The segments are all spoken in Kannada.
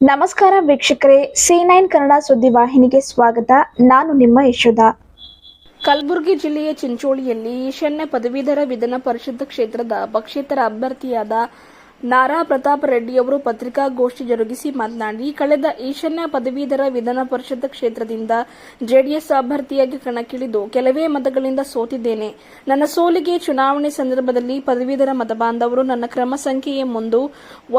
ನಮಸ್ಕಾರ ವೀಕ್ಷಕರೇ, C9 ಕನ್ನಡ ಸುದ್ದಿವಾಹಿನಿಗೆ ಸ್ವಾಗತ. ನಾನು ನಿಮ್ಮ ಯಶೋಧ. ಕಲಬುರಗಿ ಜಿಲ್ಲೆಯ ಚಿಂಚೋಳಿಯಲ್ಲಿ ಈಶಾನ್ಯ ಪದವೀಧರ ವಿಧಾನ ಪರಿಷತ್ ಕ್ಷೇತ್ರದ ಪಕ್ಷೇತರ ಅಭ್ಯರ್ಥಿಯಾದ ನಾರಾ ಪ್ರತಾಪ್ ರೆಡ್ಡಿಯವರು ಪತ್ರಿಕಾಗೋಷ್ಠಿ ಜರುಗಿಸಿ ಮಾತನಾಡಿ, ಕಳೆದ ಈಶಾನ್ಯ ಪದವೀಧರ ವಿಧಾನ ಪರಿಷತ್ ಕ್ಷೇತ್ರದಿಂದ ಜೆಡಿಎಸ್ ಅಭ್ಯರ್ಥಿಯಾಗಿ ಕಣಕ್ಕಿಳಿದು ಕೆಲವೇ ಮತಗಳಿಂದ ಸೋತಿದ್ದೇನೆ. ನನ್ನ ಸೋಲಿಗೆ ಚುನಾವಣೆ ಸಂದರ್ಭದಲ್ಲಿ ಪದವೀಧರ ಮತಬಾಂಧವರು ನನ್ನ ಕ್ರಮ ಸಂಖ್ಯೆಯ ಮುಂದೆ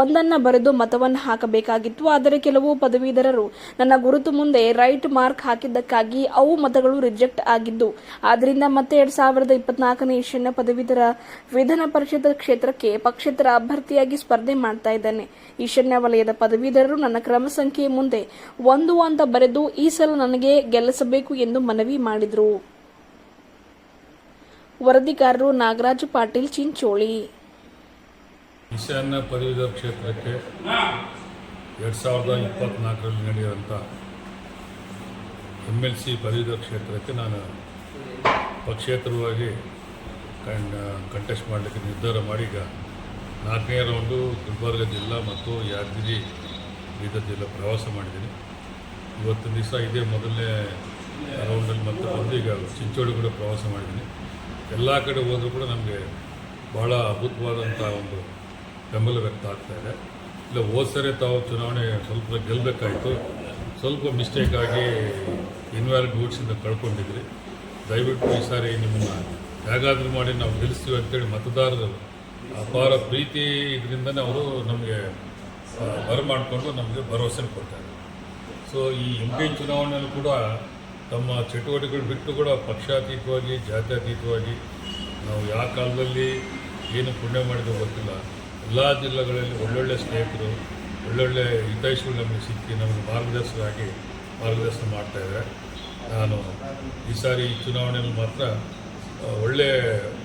ಒಂದನ್ನು ಬರೆದು ಮತವನ್ನು ಹಾಕಬೇಕಾಗಿತ್ತು. ಆದರೆ ಕೆಲವು ಪದವೀಧರರು ನನ್ನ ಗುರುತು ಮುಂದೆ ರೈಟ್ ಮಾರ್ಕ್ ಹಾಕಿದ್ದಕ್ಕಾಗಿ ಅವು ಮತಗಳು ರಿಜೆಕ್ಟ್ ಆಗಿದ್ದು, ಆದ್ದರಿಂದ ಮತ್ತೆ 2024ನೇ ಈಶಾನ್ಯ ಪದವೀಧರ ವಿಧಾನ ಪರಿಷತ್ ಕ್ಷೇತ್ರಕ್ಕೆ ಪಕ್ಷೇತರ ಅಭ್ಯರ್ಥಿಯಾಗಿ ಸ್ಪರ್ಧೆ ಮಾಡ್ತಾ ಇದ್ದೇನೆ. ಈಶಾನ್ಯ ವಲಯದ ಪದವೀಧರರು ನನ್ನ ಕ್ರಮ ಸಂಖ್ಯೆಯ ಮುಂದೆ 1 ಅಂತ ಬರೆದು ಈ ಸಲ ನನಗೆ ಗೆಲ್ಲಿಸಬೇಕು ಎಂದು ಮನವಿ ಮಾಡಿದರು. ವರದಿಗಾರರು ನಾಗರಾಜ್ ಪಾಟೀಲ್, ಚಿಂಚೋಳಿ. ಈಶಾನ್ಯ ಪದವೀಧರ ಕ್ಷೇತ್ರಕ್ಕೆ 2024ರಲ್ಲಿ ನಡೆಯುವಂಥ MLC ಪದವೀಧರ ಕ್ಷೇತ್ರಕ್ಕೆ ನಾನು ಪಕ್ಷೇತರವಾಗಿ ಕಂಟೆಸ್ಟ್ ಮಾಡಲಿಕ್ಕೆ ನಿರ್ಧಾರ ಮಾಡಿ ಈಗ 4ನೇ ರೌಂಡು ಗುಲ್ಬರ್ಗ ಜಿಲ್ಲಾ ಮತ್ತು ಯಾದಗಿರಿ ಬೀದರ್ ಜಿಲ್ಲಾ ಪ್ರವಾಸ ಮಾಡಿದ್ದೀನಿ. ಇವತ್ತಿನ ದಿವಸ ಇದೇ ಮೊದಲನೇ ರೌಂಡಲ್ಲಿ ಮತ್ತೆ ಬಂದು ಈಗ ಚಿಂಚೋಳಿ ಕೂಡ ಪ್ರವಾಸ ಮಾಡಿದ್ದೀನಿ. ಎಲ್ಲ ಕಡೆ ಹೋದರೂ ಕೂಡ ನಮಗೆ ಭಾಳ ಅದ್ಭುತವಾದಂಥ ಒಂದು ಬೆಂಬಲ ವ್ಯಕ್ತ ಆಗ್ತಾಯಿದೆ. ಇಲ್ಲ ಹೋದ ಸರಿ ತಾವು ಚುನಾವಣೆ ಸ್ವಲ್ಪ ಗೆಲ್ಲಬೇಕಾಯಿತು, ಸ್ವಲ್ಪ ಮಿಸ್ಟೇಕ್ ಆಗಿ ಇನ್ವ್ಯಾಲಿಡ್ ವೋಟ್ಸಿಂದ ಕಳ್ಕೊಂಡಿದ್ರಿ. ದಯವಿಟ್ಟು ಈ ಸಾರಿ ನಿಮ್ಮನ್ನು ಹೇಗಾದರೂ ಮಾಡಿ ನಾವು ಗೆಲ್ಲಿಸ್ತೀವಿ ಅಂತೇಳಿ ಮತದಾರರು ಅಪಾರ ಪ್ರೀತಿ ಇದರಿಂದನೇ ಅವರು ನಮಗೆ ಬರಮಾಡಿಕೊಂಡು ನಮಗೆ ಭರವಸೆ ಕೊಡ್ತಾರೆ. ಸೊ ಈ MP ಚುನಾವಣೆಯಲ್ಲೂ ಕೂಡ ತಮ್ಮ ಚಟುವಟಿಕೆಗಳು ಬಿಟ್ಟು ಕೂಡ ಪಕ್ಷಾತೀತವಾಗಿ ಜಾತ್ಯತೀತವಾಗಿ ನಾವು ಯಾವ ಕಾಲದಲ್ಲಿ ಏನು ಪುಣ್ಯ ಮಾಡಿದ್ರು ಗೊತ್ತಿಲ್ಲ, ಎಲ್ಲ ಜಿಲ್ಲೆಗಳಲ್ಲಿ ಒಳ್ಳೊಳ್ಳೆ ಸ್ನೇಹಿತರು, ಒಳ್ಳೊಳ್ಳೆ ಹಿತೈಷಿಗಳು ನಮಗೆ ಸಿಕ್ಕಿ ನಮಗೆ ಮಾರ್ಗದರ್ಶನ ಮಾಡ್ತಾಯಿದ್ದಾರೆ. ನಾನು ಈ ಸಾರಿ ಈ ಚುನಾವಣೆಯಲ್ಲಿ ಮಾತ್ರ ಒಳ್ಳೆ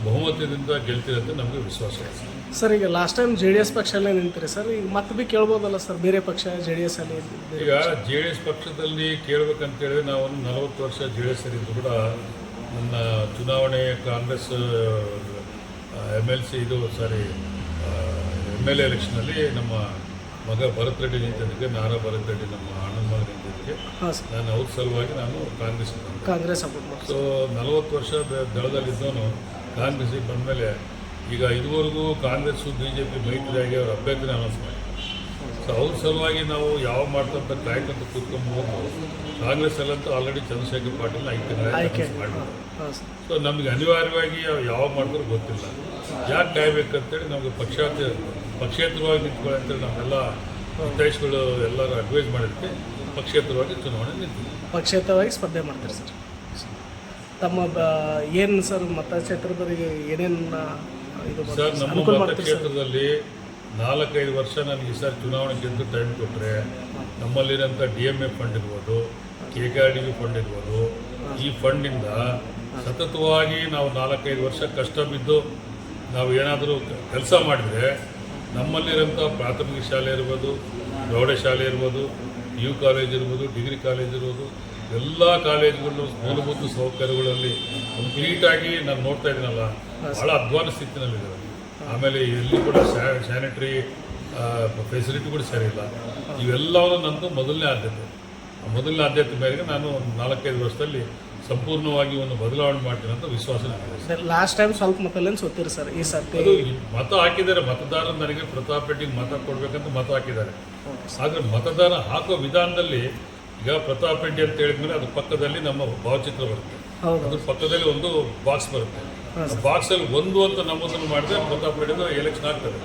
ಬಹುಮತದಿಂದ ಗೆಲ್ತೀರಿ ಅಂತ ನಮಗೆ ವಿಶ್ವಾಸ ಇದೆ ಸರ್. ಈಗ ಲಾಸ್ಟ್ ಟೈಮ್ JDS ಪಕ್ಷಲ್ಲೇ ನಿಂತಿರಿ ಸರ್, ಈಗ ಮತ್ತೆ ಭೀ ಕೇಳ್ಬೋದಲ್ಲ ಸರ್ ಬೇರೆ ಪಕ್ಷ JDS ಅಲ್ಲಿ? ಈಗ JDS ಪಕ್ಷದಲ್ಲಿ ಕೇಳಬೇಕಂತೇಳಿದ್ರೆ ನಾವು 40 ವರ್ಷ JDS ಇದ್ದು ಕೂಡ ನನ್ನ ಚುನಾವಣೆ ಕಾಂಗ್ರೆಸ್ MLA ಎಲೆಕ್ಷನಲ್ಲಿ ನಮ್ಮ ಮಗ ಭರತ್ ರೆಡ್ಡಿ ನಿಂತಿದ್ದಕ್ಕೆ, ನಾರಾ ಭರತ್ ರೆಡ್ಡಿ ನಮ್ಮ ಅಣ್ಣನ ಮಗ ನಿಂತಿದ್ದಕ್ಕೆ ನಾನು ಅವ್ರ ಸಲುವಾಗಿ ನಾನು ಕಾಂಗ್ರೆಸ್ ಸಪೋರ್ಟ್ ಮಾಡಿ. ಸೊ 40 ವರ್ಷ ದಳದಲ್ಲಿದ್ದವನು ಕಾಂಗ್ರೆಸ್ಸಿಗೆ ಬಂದಮೇಲೆ ಈಗ ಇದುವರೆಗೂ ಕಾಂಗ್ರೆಸ್ಸು BJP ಮೈತ್ರಿಯಾಗಿ ಅವ್ರ ಅಭ್ಯರ್ಥಿನ ಅನೌನ್ಸ್ ಮಾಡಿ, ಸೊ ಅವ್ರ ಸಲುವಾಗಿ ನಾವು ಯಾವ ಮಾಡ್ತಂತ ಕಾಯ್ಕೊಂತ ಕೂತ್ಕೊಂಡು ಕಾಂಗ್ರೆಸ್ಸಲ್ಲಂತೂ ಆಲ್ರೆಡಿ ಚಂದ್ರಶೇಖರ್ ಪಾಟೀಲ್ನ ಆಯ್ಕೆ ಮಾಡಿದ್ರು. ಸೊ ನಮಗೆ ಅನಿವಾರ್ಯವಾಗಿ ಯಾವ ಮಾಡಿದ್ರು ಗೊತ್ತಿಲ್ಲ, ಯಾಕೆ ಕಾಯ್ಬೇಕಂತೇಳಿ ನಮಗೆ ಪಕ್ಷೇತರವಾಗಿ ನಿಂತ್ಕೊಳ್ಳಿ ಅಂತೇಳಿ ನಮ್ಮೆಲ್ಲ ಹಿತೈಷಿಗಳು ಎಲ್ಲರೂ ಅಡ್ವೈಸ್ ಮಾಡಿದ್ದಕ್ಕೆ ಪಕ್ಷೇತರವಾಗಿ ಚುನಾವಣೆ ನಿಂತಿದೆ. ಪಕ್ಷೇತರವಾಗಿ ಸ್ಪರ್ಧೆ ಮಾಡ್ತಾರೆ ಸರ್. ತಮ್ಮ ಏನು ಸರ್ ಮತಕ್ಷೇತ್ರದವರಿಗೆ ಏನೇನು ಇದು ಸರ್? ನಮ್ಮ ಮತಕ್ಷೇತ್ರದಲ್ಲಿ 4-5 ವರ್ಷ ನನಗೆ ಈ ಸರ್ ಚುನಾವಣೆ ಗೆದ್ದು ಟೈಮ್ ಕೊಟ್ಟರೆ ನಮ್ಮಲ್ಲಿರೋಂಥ DMA ಫಂಡ್ ಇರ್ಬೋದು, KKRDB ಫಂಡ್ ಇರ್ಬೋದು, ಈ ಫಂಡಿಂದ ಸತತವಾಗಿ ನಾವು 4-5 ವರ್ಷ ಕಷ್ಟ ಬಿದ್ದು ನಾವು ಏನಾದರೂ ಕೆಲಸ ಮಾಡಿದರೆ ನಮ್ಮಲ್ಲಿರೋಂಥ ಪ್ರಾಥಮಿಕ ಶಾಲೆ ಇರ್ಬೋದು, ಪ್ರೌಢಶಾಲೆ ಇರ್ಬೋದು, PU ಕಾಲೇಜ್ ಇರ್ಬೋದು, ಡಿಗ್ರಿ ಕಾಲೇಜ್ ಇರ್ಬೋದು, ಎಲ್ಲ ಕಾಲೇಜುಗಳು ಮೂಲಭೂತ ಸೌಕರ್ಯಗಳಲ್ಲಿ ಕಂಪ್ಲೀಟಾಗಿ ನಾನು ನೋಡ್ತಾ ಇದ್ದೀನಲ್ಲ, ಭಾಳ ಅಧ್ವಾನ ಸ್ಥಿತಿನಲ್ಲಿದ್ದಾರೆ. ಆಮೇಲೆ ಎಲ್ಲಿ ಕೂಡ ಸ್ಯಾನಿಟರಿ ಫೆಸಿಲಿಟಿ ಕೂಡ ಸರಿ ಇಲ್ಲ. ಇವೆಲ್ಲವೂ ನನ್ನದು ಮೊದಲನೇ ಆದ್ಯತೆ ಮೇರೆಗೆ ನಾನು 4-5 ವರ್ಷದಲ್ಲಿ ಸಂಪೂರ್ಣವಾಗಿ ಒಂದು ಬದಲಾವಣೆ ಮಾಡ್ತೀನಿ ಅಂತ ವಿಶ್ವಾಸ ನನಗೆ. ಲಾಸ್ಟ್ ಟೈಮ್ ಸ್ವಲ್ಪ ಮತಲ್ಲೇನು ಸೋತಿರಿ ಸರ್, ಈ ಸರ್ತಿ ಅದು ಮತ ಹಾಕಿದ್ದಾರೆ. ಮತದಾರರು ನನಗೆ ಪ್ರತಾಪ್ ರೆಡ್ಡಿಗೆ ಮತ ಕೊಡಬೇಕಂತ ಮತ ಹಾಕಿದ್ದಾರೆ. ಆದರೆ ಮತದಾರ ಹಾಕೋ ವಿಧಾನದಲ್ಲಿ ಈಗ ಪ್ರತಾಪ್ ರೆಡ್ಡಿ ಅಂತ ಹೇಳಿದ್ಮೇಲೆ ಅದು ಪಕ್ಕದಲ್ಲಿ ನಮ್ಮ ಭಾವಚಿತ್ರ ಬರುತ್ತೆ, ಅದ್ರ ಪಕ್ಕದಲ್ಲಿ ಒಂದು ಬಾಕ್ಸ್ ಬರುತ್ತೆ. ಬಾಕ್ಸಲ್ಲಿ 1 ಅಂತ ನಮೂದನ್ನು ಮಾಡಿದ್ರೆ ಪ್ರತಾಪ್ ರೆಡ್ಡಿ ಎಲೆಕ್ಷನ್ ಆಗ್ತದೆ.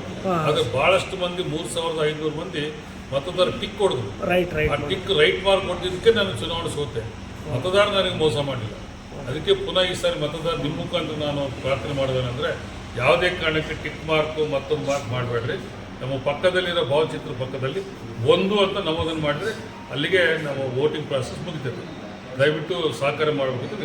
ಆದರೆ ಭಾಳಷ್ಟು ಮಂದಿ 3500 ಮಂದಿ ಮತದಾರ ಟಿಕ್ ಕೊಡಿದ್ರು. ಆ ಟಿಕ್ ರೈಟ್ ಮಾರ್ಕ್ ಕೊಡ್ತಿದ್ದಕ್ಕೆ ನಾನು ಚುನಾವಣೆ ಸೋತೆ. ಮತದಾರ ನನಗೆ ಮೋಸ ಮಾಡಿಲ್ಲ. ಅದಕ್ಕೆ ಪುನಃ ಈ ಸಾರಿ ಮತದಾರ ನಿಮ್ಮ ಮುಖಾಂತರ ನಾನು ಪ್ರಾರ್ಥನೆ ಮಾಡೋದೇನೆಂದರೆ, ಯಾವುದೇ ಕಾರಣಕ್ಕೆ ಟಿಕ್ ಮಾರ್ಕು ಮತ್ತೊಂದು ಮಾರ್ಕ್ ಮಾಡಬೇಡ್ರಿ. ನಮ್ಮ ಪಕ್ಕದಲ್ಲಿರೋ ಭಾವಚಿತ್ರ ಪಕ್ಕದಲ್ಲಿ 1 ಅಂತ ನಮೂದನ್ನು ಮಾಡಿದರೆ ಅಲ್ಲಿಗೆ ನಮ್ಮ ವೋಟಿಂಗ್ ಪ್ರಾಸೆಸ್ ಮುಗಿತದೆ. ದಯವಿಟ್ಟು ಸಹಕಾರ ಮಾಡಬೇಕಂತ